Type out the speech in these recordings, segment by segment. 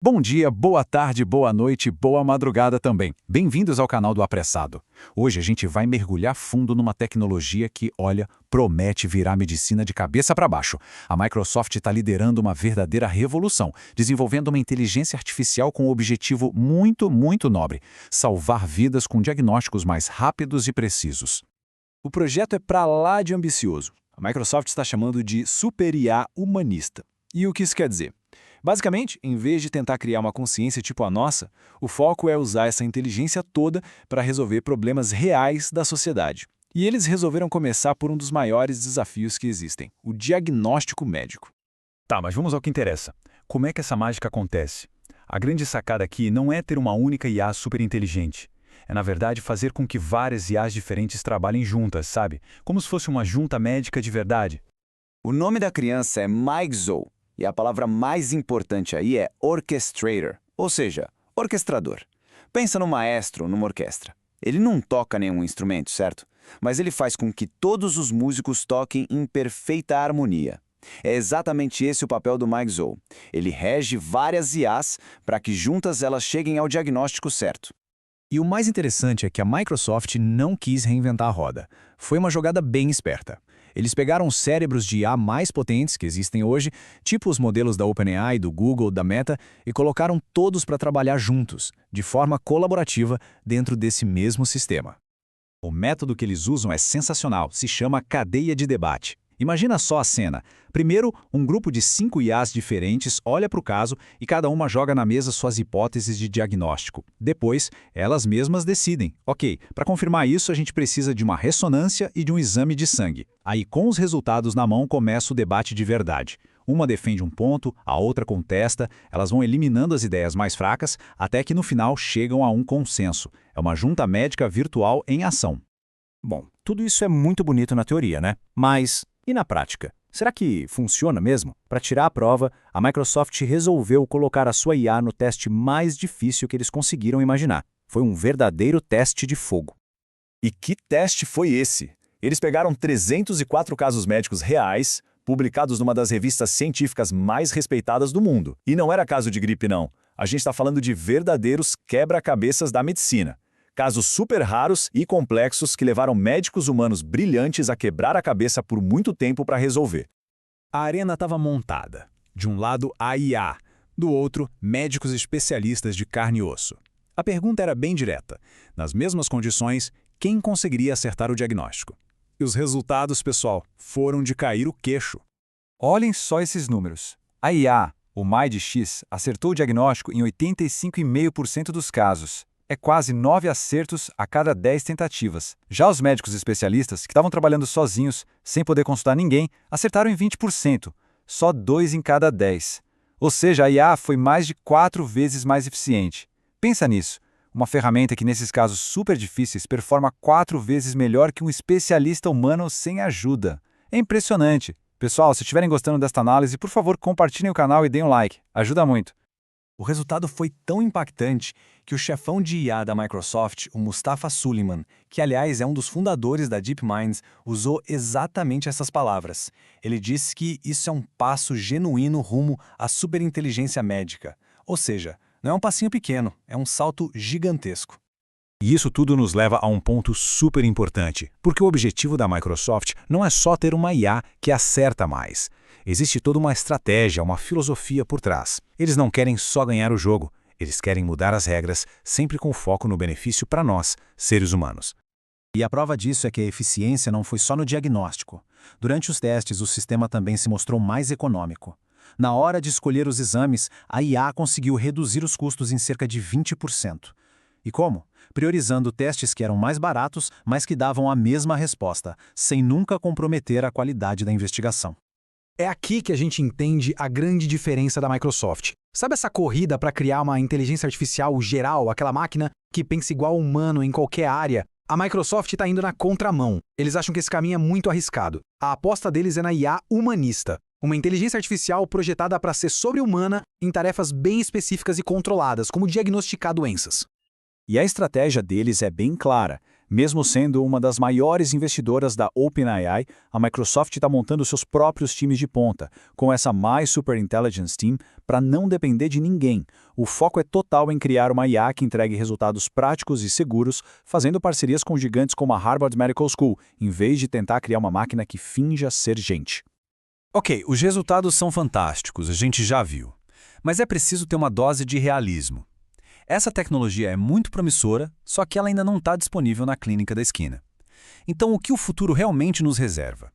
Bom dia, boa tarde, boa noite, boa madrugada também. Bem-vindos ao canal do Apressado. Hoje a gente vai mergulhar fundo numa tecnologia que, olha, promete virar medicina de cabeça para baixo. A Microsoft está liderando uma verdadeira revolução, desenvolvendo uma inteligência artificial com um objetivo muito nobre: salvar vidas com diagnósticos mais rápidos e precisos. O projeto é pra lá de ambicioso. A Microsoft está chamando de Super IA humanista. E o que isso quer dizer? Basicamente, em vez de tentar criar uma consciência tipo a nossa, o foco é usar essa inteligência toda para resolver problemas reais da sociedade. E eles resolveram começar por um dos maiores desafios que existem: o diagnóstico médico. Tá, mas vamos ao que interessa. Como é que essa mágica acontece? A grande sacada aqui não é ter uma única IA super inteligente. É, na verdade, fazer com que várias IAs diferentes trabalhem juntas, sabe? Como se fosse uma junta médica de verdade. O nome da criança é Mike Zou. E a palavra mais importante aí é orchestrator, ou seja, orquestrador. Pensa no maestro numa orquestra. Ele não toca nenhum instrumento, certo? Mas ele faz com que todos os músicos toquem em perfeita harmonia. É exatamente esse o papel do Mike Zou. Ele rege várias IAs para que juntas elas cheguem ao diagnóstico certo. E o mais interessante é que a Microsoft não quis reinventar a roda. Foi uma jogada bem esperta. Eles pegaram os cérebros de IA mais potentes que existem hoje, tipo os modelos da OpenAI, do Google, da Meta, e colocaram todos para trabalhar juntos, de forma colaborativa, dentro desse mesmo sistema. O método que eles usam é sensacional, se chama cadeia de debate. Imagina só a cena. Primeiro, um grupo de 5 IAs diferentes olha para o caso e cada uma joga na mesa suas hipóteses de diagnóstico. Depois, elas mesmas decidem. Ok, para confirmar isso a gente precisa de uma ressonância e de um exame de sangue. Aí, com os resultados na mão, começa o debate de verdade. Uma defende um ponto, a outra contesta, elas vão eliminando as ideias mais fracas até que no final chegam a um consenso. É uma junta médica virtual em ação. Bom, tudo isso é muito bonito na teoria, né? Mas e na prática? Será que funciona mesmo? Para tirar a prova, a Microsoft resolveu colocar a sua IA no teste mais difícil que eles conseguiram imaginar. Foi um verdadeiro teste de fogo. E que teste foi esse? Eles pegaram 304 casos médicos reais, publicados numa das revistas científicas mais respeitadas do mundo. E não era caso de gripe, não. A gente está falando de verdadeiros quebra-cabeças da medicina. Casos super raros e complexos que levaram médicos humanos brilhantes a quebrar a cabeça por muito tempo para resolver. A arena estava montada. De um lado, a IA. Do outro, médicos especialistas de carne e osso. A pergunta era bem direta. Nas mesmas condições, quem conseguiria acertar o diagnóstico? E os resultados, pessoal, foram de cair o queixo. Olhem só esses números. A IA, o MIDX, acertou o diagnóstico em 85,5% dos casos. É quase 9 acertos a cada 10 tentativas. Já os médicos especialistas, que estavam trabalhando sozinhos, sem poder consultar ninguém, acertaram em 20%, só 2 em cada 10. Ou seja, a IA foi mais de 4 vezes mais eficiente. Pensa nisso, uma ferramenta que nesses casos super difíceis performa 4 vezes melhor que um especialista humano sem ajuda. É impressionante. Pessoal, se estiverem gostando desta análise, por favor, compartilhem o canal e deem um like. Ajuda muito. O resultado foi tão impactante que o chefão de IA da Microsoft, o Mustafa Suleyman, que aliás é um dos fundadores da DeepMind, usou exatamente essas palavras. Ele disse que isso é um passo genuíno rumo à superinteligência médica. Ou seja, não é um passinho pequeno, é um salto gigantesco. E isso tudo nos leva a um ponto super importante, porque o objetivo da Microsoft não é só ter uma IA que acerta mais. Existe toda uma estratégia, uma filosofia por trás. Eles não querem só ganhar o jogo, eles querem mudar as regras, sempre com foco no benefício para nós, seres humanos. E a prova disso é que a eficiência não foi só no diagnóstico. Durante os testes, o sistema também se mostrou mais econômico. Na hora de escolher os exames, a IA conseguiu reduzir os custos em cerca de 20%. E como? Priorizando testes que eram mais baratos, mas que davam a mesma resposta, sem nunca comprometer a qualidade da investigação. É aqui que a gente entende a grande diferença da Microsoft. Sabe essa corrida para criar uma inteligência artificial geral, aquela máquina que pensa igual ao humano em qualquer área? A Microsoft está indo na contramão. Eles acham que esse caminho é muito arriscado. A aposta deles é na IA humanista, uma inteligência artificial projetada para ser sobre-humana em tarefas bem específicas e controladas, como diagnosticar doenças. E a estratégia deles é bem clara. Mesmo sendo uma das maiores investidoras da OpenAI, a Microsoft está montando seus próprios times de ponta, com essa mais Super Intelligence Team, para não depender de ninguém. O foco é total em criar uma IA que entregue resultados práticos e seguros, fazendo parcerias com gigantes como a Harvard Medical School, em vez de tentar criar uma máquina que finja ser gente. Ok, os resultados são fantásticos, a gente já viu. Mas é preciso ter uma dose de realismo. Essa tecnologia é muito promissora, só que ela ainda não está disponível na clínica da esquina. Então, o que o futuro realmente nos reserva?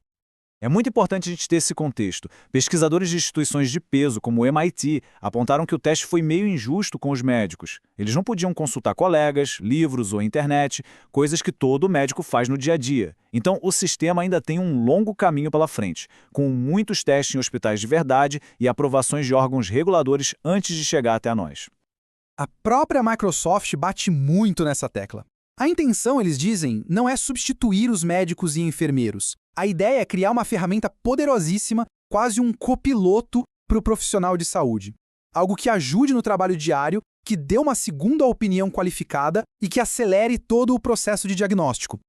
É muito importante a gente ter esse contexto. Pesquisadores de instituições de peso, como o MIT, apontaram que o teste foi meio injusto com os médicos. Eles não podiam consultar colegas, livros ou internet, coisas que todo médico faz no dia a dia. Então, o sistema ainda tem um longo caminho pela frente, com muitos testes em hospitais de verdade e aprovações de órgãos reguladores antes de chegar até nós. A própria Microsoft bate muito nessa tecla. A intenção, eles dizem, não é substituir os médicos e enfermeiros. A ideia é criar uma ferramenta poderosíssima, quase um copiloto para o profissional de saúde. Algo que ajude no trabalho diário, que dê uma segunda opinião qualificada e que acelere todo o processo de diagnóstico.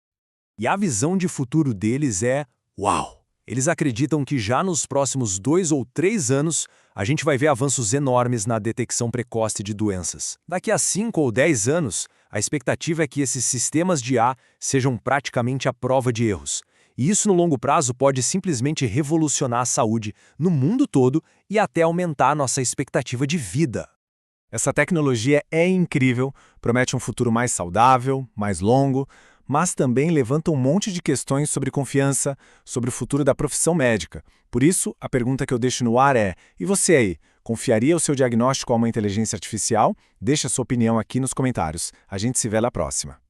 E a visão de futuro deles é uau! Eles acreditam que já nos próximos 2 ou 3 anos, a gente vai ver avanços enormes na detecção precoce de doenças. Daqui a 5 ou 10 anos, a expectativa é que esses sistemas de IA sejam praticamente à prova de erros. E isso no longo prazo pode simplesmente revolucionar a saúde no mundo todo e até aumentar a nossa expectativa de vida. Essa tecnologia é incrível, promete um futuro mais saudável, mais longo, mas também levanta um monte de questões sobre confiança, sobre o futuro da profissão médica. Por isso, a pergunta que eu deixo no ar é: e você aí, confiaria o seu diagnóstico a uma inteligência artificial? Deixe a sua opinião aqui nos comentários. A gente se vê na próxima.